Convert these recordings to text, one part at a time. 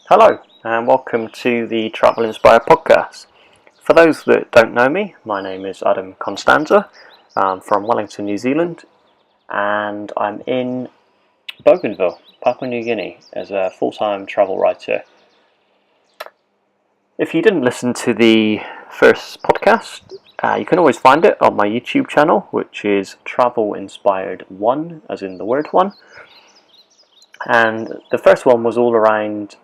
Hello and welcome to the Travel Inspire podcast. For those that don't know me, my name is Adam Constanza. I'm from Wellington, New Zealand, and I'm in Bougainville, Papua New Guinea, as a full-time travel writer. If you didn't listen to the first podcast, you can always find it on my YouTube channel, which is Travel Inspired 1, as in the word 1. And the first one was all around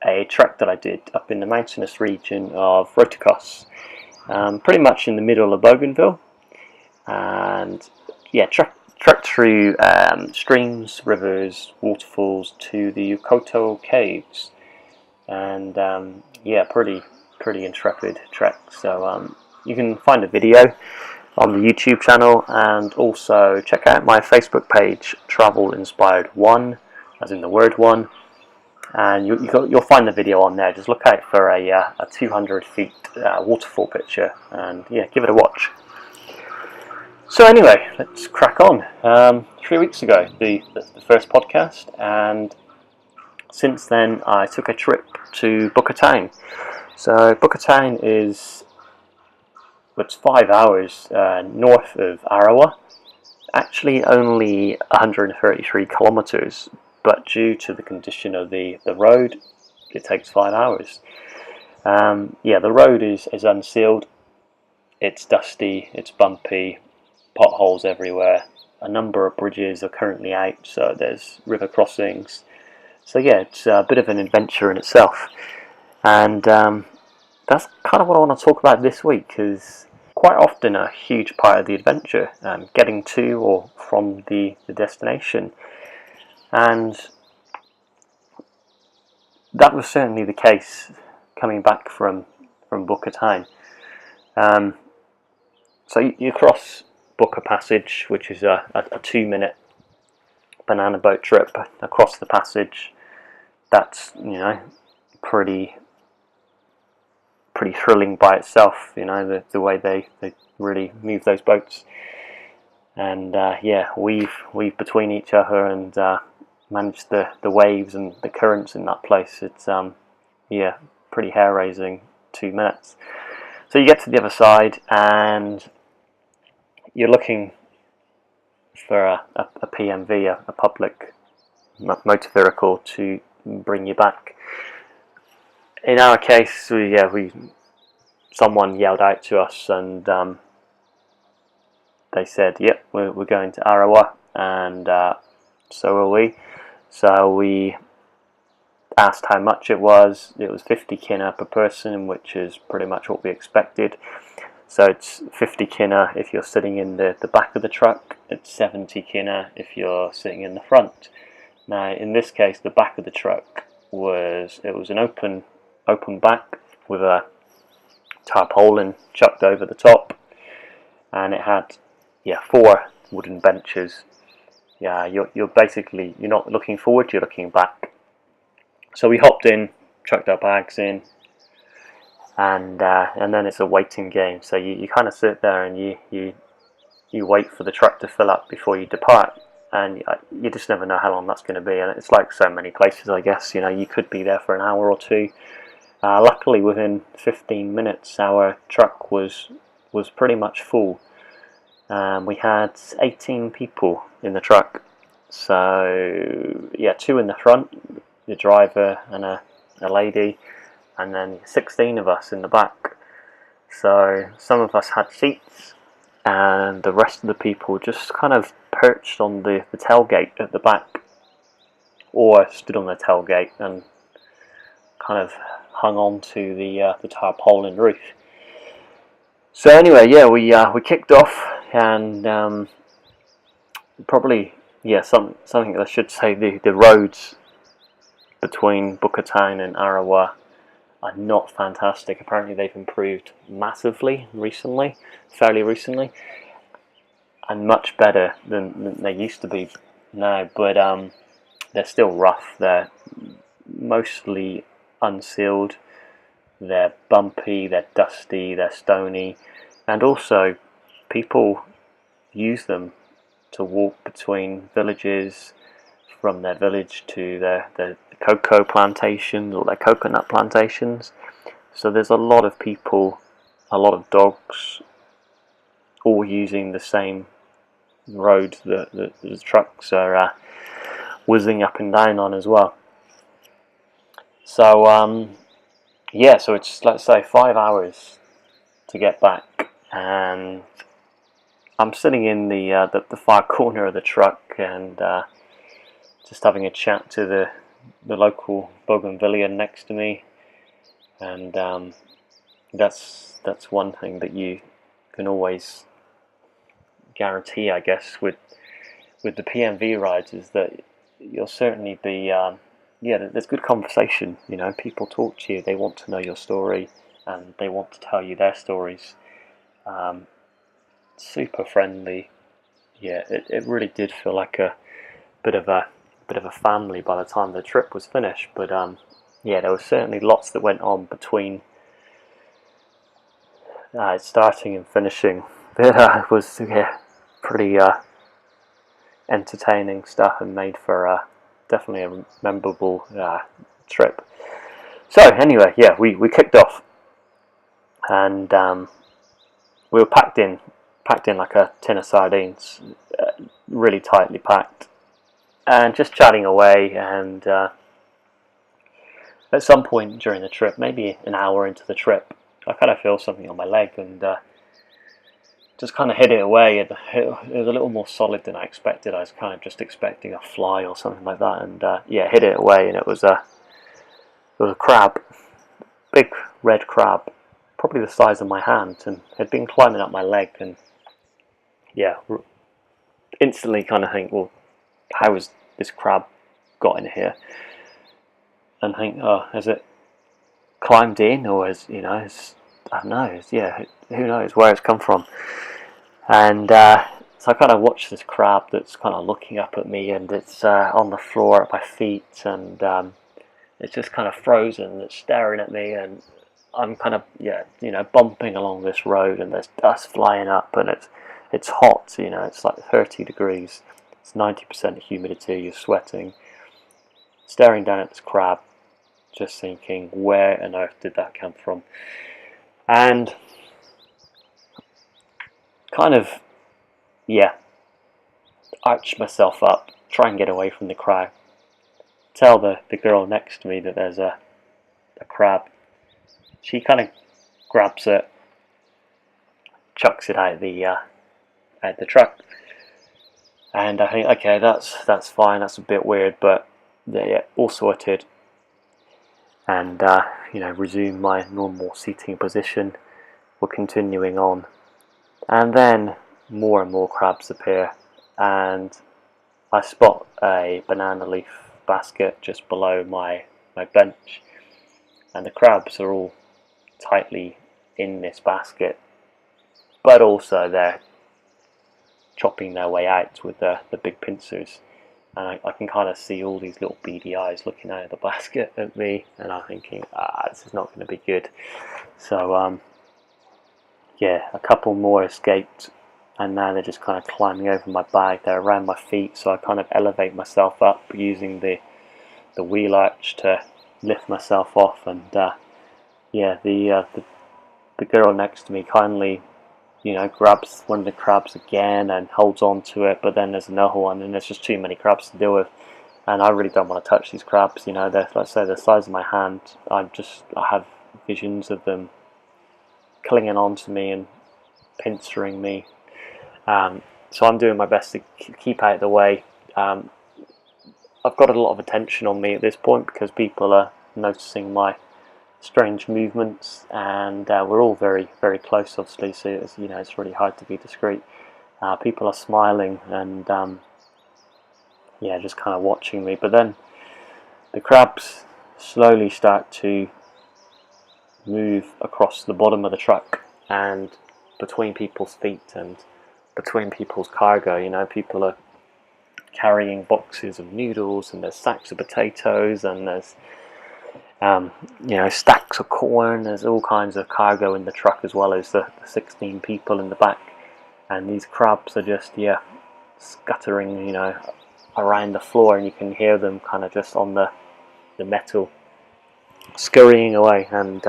a trek that I did up in the mountainous region of Rotikos, pretty much in the middle of Bougainville, and trekked through streams, rivers, waterfalls to the Ukoto caves, and pretty intrepid trek. So you can find a video on the YouTube channel, and also check out my Facebook page, Travel Inspired 1, as in the word 1. And you'll find the video on there. Just look out for a 200 feet waterfall picture, and give it a watch. So anyway, let's crack on. 3 weeks ago, the first podcast, and since then I took a trip to Bukatang. So Bukatang it's 5 hours north of Arawa, actually only 133 kilometers. But due to the condition of the road, it takes 5 hours. The road is unsealed, it's dusty, it's bumpy, potholes everywhere. A number of bridges are currently out, so there's river crossings. So it's a bit of an adventure in itself. And that's kind of what I want to talk about this week, because quite often a huge part of the adventure, getting to or from the destination. And that was certainly the case coming back from Bukatang. So you cross Buka Passage, which is a 2-minute banana boat trip across the passage. That's pretty thrilling by itself. The way they really move those boats, and weave between each other and manage the waves and the currents in that place. It's pretty hair-raising 2 minutes. So you get to the other side and you're looking for a PMV, a public motor vehicle, to bring you back. In our case, someone yelled out to us, and they said, "Yep, we're going to Arawa," and so were we. So we asked how much it was. It was 50 kina per person, which is pretty much what we expected. So it's 50 kina if you're sitting in the back of the truck. It's 70 kina if you're sitting in the front. Now, in this case, the back of the truck was an open back with a tarpaulin chucked over the top, and it had 4 wooden benches. You're not looking forward, you're looking back. So we hopped in, chucked our bags in, and then it's a waiting game. So you kind of sit there and you wait for the truck to fill up before you depart, and you just never know how long that's going to be. And it's like so many places, I guess. You could be there for an hour or two. Luckily, within 15 minutes, our truck was pretty much full. We had 18 people in the truck, so 2 in the front, the driver and a lady, and then 16 of us in the back. So some of us had seats, and the rest of the people just kind of perched on the tailgate at the back, or stood on the tailgate and kind of hung on to the tarpaulin roof. So anyway, we kicked off, and something that I should say, the roads between Bukatang and Arawa are not fantastic. Apparently they've improved massively fairly recently, and much better than they used to be now, but they're still rough. They're mostly unsealed, they're bumpy, they're dusty, they're stony, and also people use them to walk between villages from their village to their cocoa plantations or their coconut plantations. So there's a lot of people, a lot of dogs, all using the same road that the trucks are whizzing up and down on as well. So yeah, so it's, let's say, 5 hours to get back, and I'm sitting in the far corner of the truck and just having a chat to the local Bougainvillean next to me, and that's one thing that you can always guarantee, I guess, with the PNV rides, is that you'll certainly be there's good conversation. You know, people talk to you, they want to know your story, and they want to tell you their stories. Super friendly. Yeah, it really did feel like a bit of a family by the time the trip was finished. But yeah, there was certainly lots that went on between starting and finishing. That was pretty entertaining stuff, and made for definitely a memorable trip. So anyway, yeah, we kicked off, and we were packed in like a tin of sardines, really tightly packed, and just chatting away. And at some point during the trip, maybe an hour into the trip, I kind of feel something on my leg, and just kind of hid it away. It was a little more solid than I expected. I was kind of just expecting a fly or something like that, and yeah, hid it away, and it was a crab, big red crab, probably the size of my hand, and had been climbing up my leg. And yeah, instantly kind of think, well, how has this crab got in here? And think, oh, has it climbed in, or has, I don't know, who knows where it's come from? And so I kind of watch this crab that's kind of looking up at me, and it's on the floor at my feet, and it's just kind of frozen. It's staring at me, and I'm kind of bumping along this road, and there's dust flying up, and it's hot. It's like 30 degrees. It's 90% humidity. You're sweating. Staring down at this crab, just thinking, where on earth did that come from? And kind of, arch myself up, try and get away from the crab. Tell the girl next to me that there's a crab. She kind of grabs it, chucks it out of the truck, and I think, okay, that's fine. That's a bit weird, but yeah, all sorted. And resume my normal seating position. We're continuing on, and then more and more crabs appear, and I spot a banana leaf basket just below my bench, and the crabs are all tightly in this basket, but also they're chopping their way out with the big pincers, and I can kind of see all these little beady eyes looking out of the basket at me, and I'm thinking, this is not going to be good. So yeah, a couple more escaped, and now they're just kind of climbing over my bag. They're around my feet, so I kind of elevate myself up using the wheel arch to lift myself off. And yeah, the girl next to me kindly grabs one of the crabs again and holds on to it, but then there's another one, and there's just too many crabs to deal with, and I really don't want to touch these crabs. They're, let's say, the size of my hand. I have visions of them clinging on to me and pincering me. So I'm doing my best to keep out of the way. I've got a lot of attention on me at this point because people are noticing my strange movements, and we're all very, very close, obviously, so it's really hard to be discreet. People are smiling and just kind of watching me, but then the crabs slowly start to move across the bottom of the truck and between people's feet and between people's cargo. People are carrying boxes of noodles, and there's sacks of potatoes, and there's stacks of corn. There's all kinds of cargo in the truck, as well as the 16 people in the back, and these crabs are just scuttering around the floor, and you can hear them kind of just on the metal scurrying away. And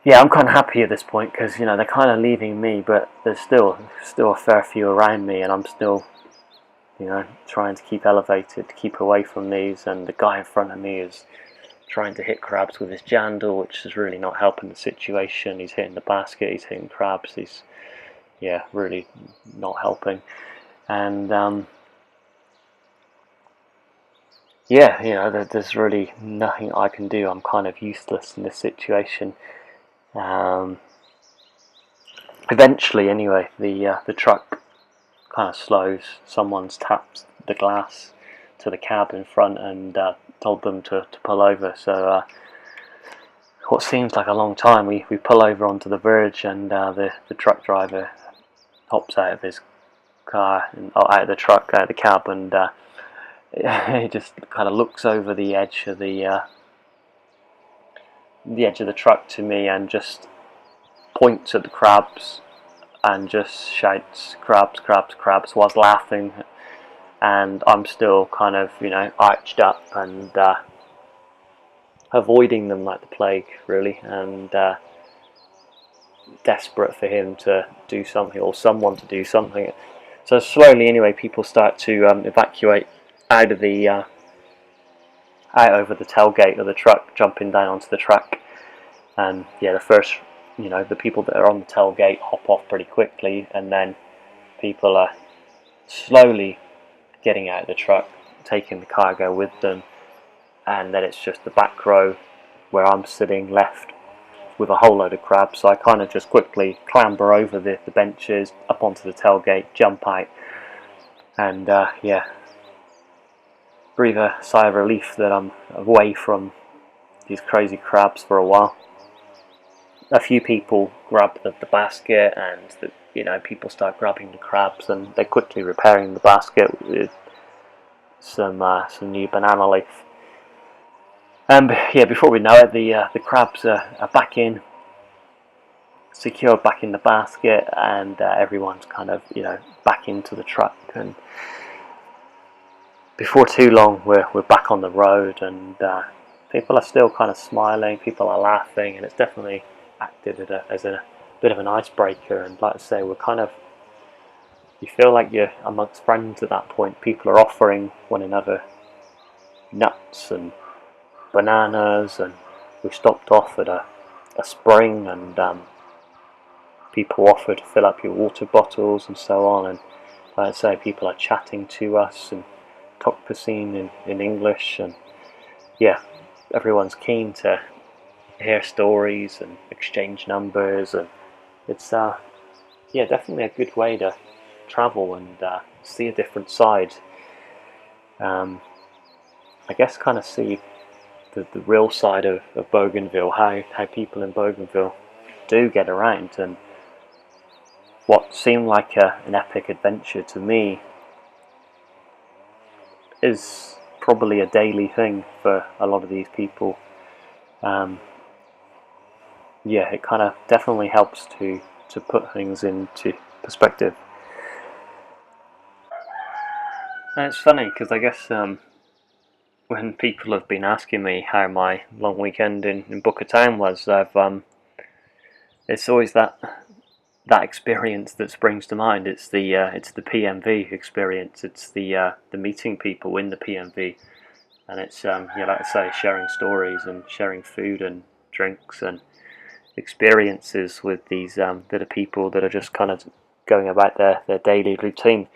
yeah, I'm kind of happy at this point, because you know they're kind of leaving me, but there's still a fair few around me, and I'm still, you know, trying to keep elevated, to keep away from these. And the guy in front of me is trying to hit crabs with his jandal, which is really not helping the situation. He's hitting the basket, he's hitting crabs, he's, yeah, really not helping. And yeah, you know, there's really nothing I can do. I'm kind of useless in this situation. Eventually, anyway, the truck kind of slows. Someone's tapped the glass to the cab in front and told them to pull over. So what seems like a long time, we pull over onto the verge, and the truck driver hops out of his car, and out of the truck, out of the cab, and he just kind of looks over the edge of the truck to me, and just points at the crabs and just shouts, "Crabs, crabs, crabs," whilst laughing. And I'm still kind of, you know, arched up and avoiding them like the plague, really, and desperate for him to do something, or someone to do something. So slowly, anyway, people start to evacuate out of the out over the tailgate of the truck, jumping down onto the track. And yeah, the first, you know, the people that are on the tailgate hop off pretty quickly, and then people are slowly getting out of the truck, taking the cargo with them, and then it's just the back row where I'm sitting left with a whole load of crabs. So I kind of just quickly clamber over the benches, up onto the tailgate, jump out, and yeah, breathe a sigh of relief that I'm away from these crazy crabs for a while. A few people grab the basket, and you know, people start grabbing the crabs, and they're quickly repairing the basket with some new banana leaf. And yeah, before we know it, the crabs are back in, secured back in the basket, and everyone's kind of, you know, back into the truck. And before too long, we're back on the road, and people are still kind of smiling, people are laughing, and it's definitely acted as a bit of an icebreaker. And like I say, we're kind of, you feel like you're amongst friends at that point. People are offering one another nuts and bananas, and we stopped off at a spring, and people offer to fill up your water bottles and so on. And like I say, people are chatting to us and talking in English, and yeah, everyone's keen to hear stories and exchange numbers, and it's yeah, definitely a good way to travel and see a different side. I guess kind of see the real side of Bougainville, how people in Bougainville do get around. And what seemed like an epic adventure to me is probably a daily thing for a lot of these people. Yeah, it kind of definitely helps to put things into perspective. And it's funny because I guess when people have been asking me how my long weekend in Booker Town was, it's always that experience that springs to mind. It's the PMV experience. It's the meeting people in the PMV, and it's yeah, like I say, sharing stories and sharing food and drinks and experiences with these little people that are just kind of going about their daily routine.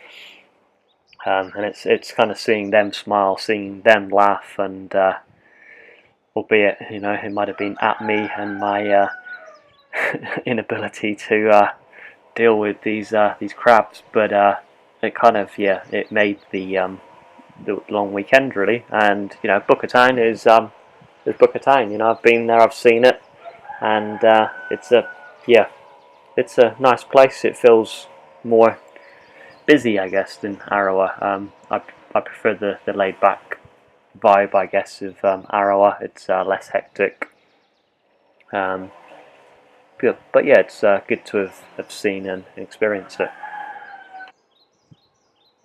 And it's kind of seeing them smile, seeing them laugh, and albeit, you know, it might have been at me and my inability to deal with these crabs, but it kind of, yeah, it made the long weekend really. And you know, Booker Town is Booker Town. You know, I've been there, I've seen it, and it's a nice place. It feels more busy, I guess, than Arawa. I prefer the laid back vibe, I guess, of Arawa. It's less hectic. But yeah, it's good to have seen and experienced it.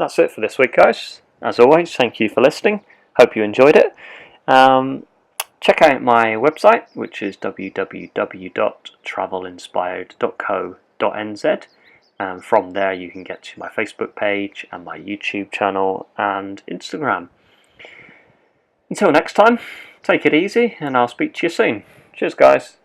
that's it for this week, guys. As always, thank you for listening. Hope you enjoyed it. Check out my website, which is www.travelinspired.co.nz. From there you can get to my Facebook page and my YouTube channel and Instagram. Until next time, take it easy and I'll speak to you soon. Cheers, guys.